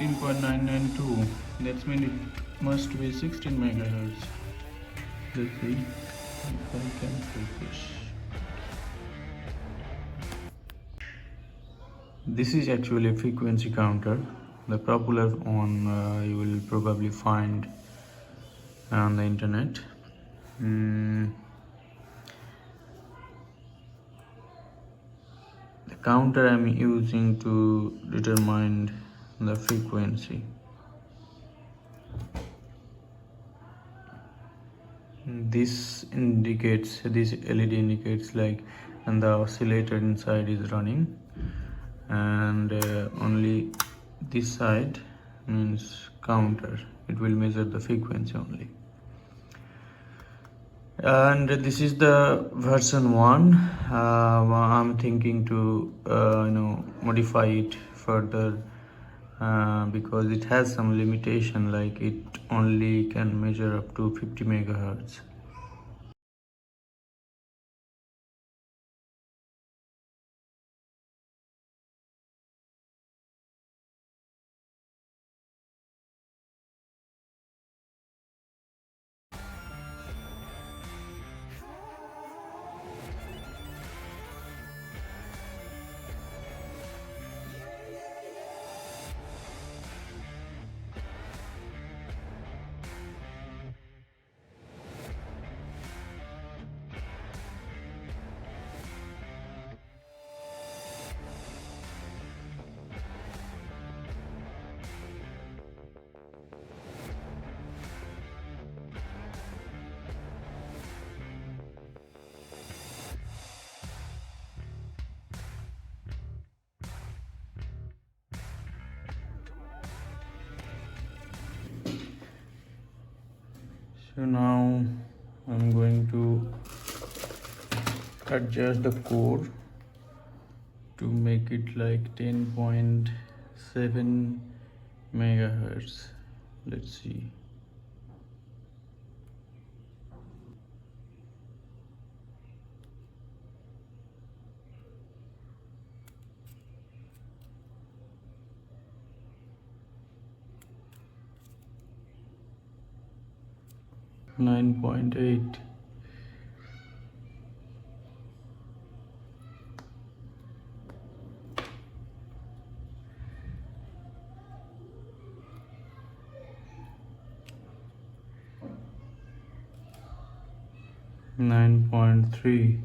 15.992. That means it must be 16 megahertz. Let's see if I can focus. This is actually a frequency counter. The popular one you will probably find on the internet. The counter I'm using to determine the frequency. This LED indicates like, and the oscillator inside is running, and only this side means counter. It will measure the frequency only. And this is the version 1. I'm thinking to modify it further because it has some limitation, like it only can measure up to 50 megahertz. So now I'm going to adjust the core to make it like 10.7 megahertz. Let's see. Nine point eight. Nine point three.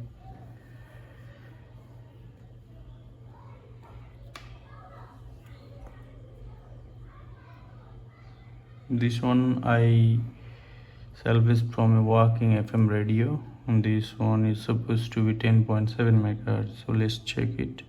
This one I salvaged from a working FM radio, and this one is supposed to be 10.7 megahertz. So let's check it.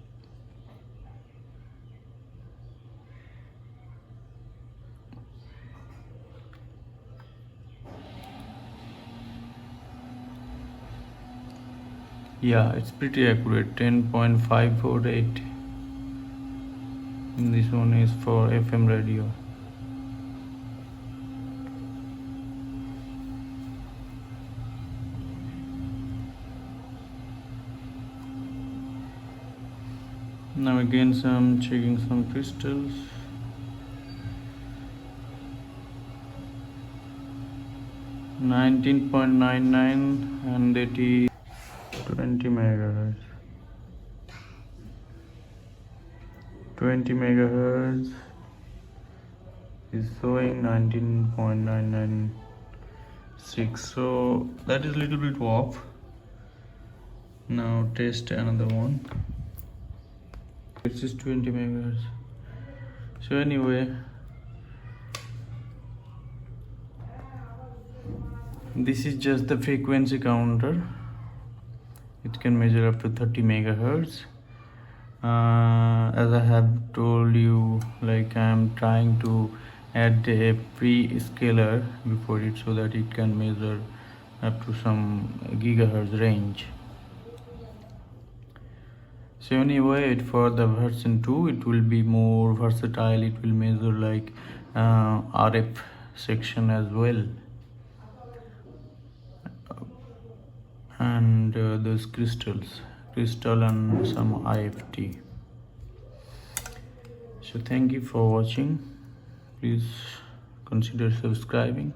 Yeah, it's pretty accurate, 10.548. And this one is for FM radio. Now again checking some crystals. $19.99, and that is 20 megahertz. 20 megahertz is showing 19.996. So that is a little bit off. Now test another one. This is 20 megahertz. So anyway, this is just the frequency counter. It can measure up to 30 megahertz. As I have told you, like I am trying to add a pre-scaler before it so that it can measure up to some gigahertz range. So anyway, for the version 2, it will be more versatile. It will measure like RF section as well, and those crystal and some IFT. So thank you for watching. please consider subscribing.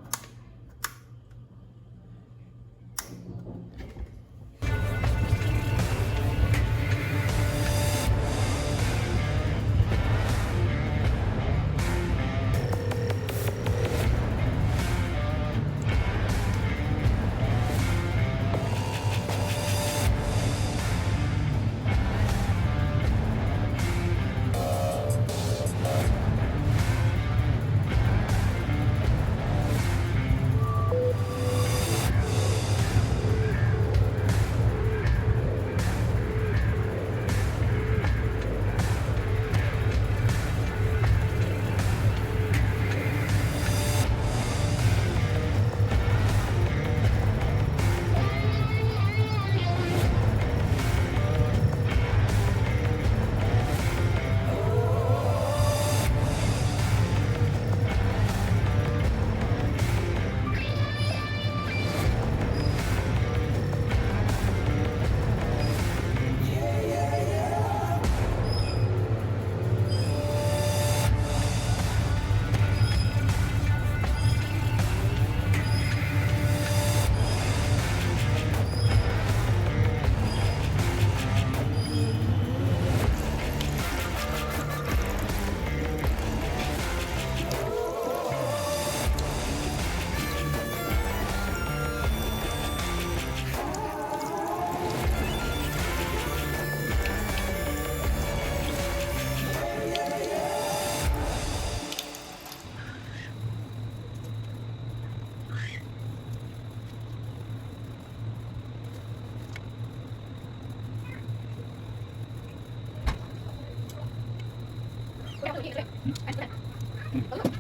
Hello.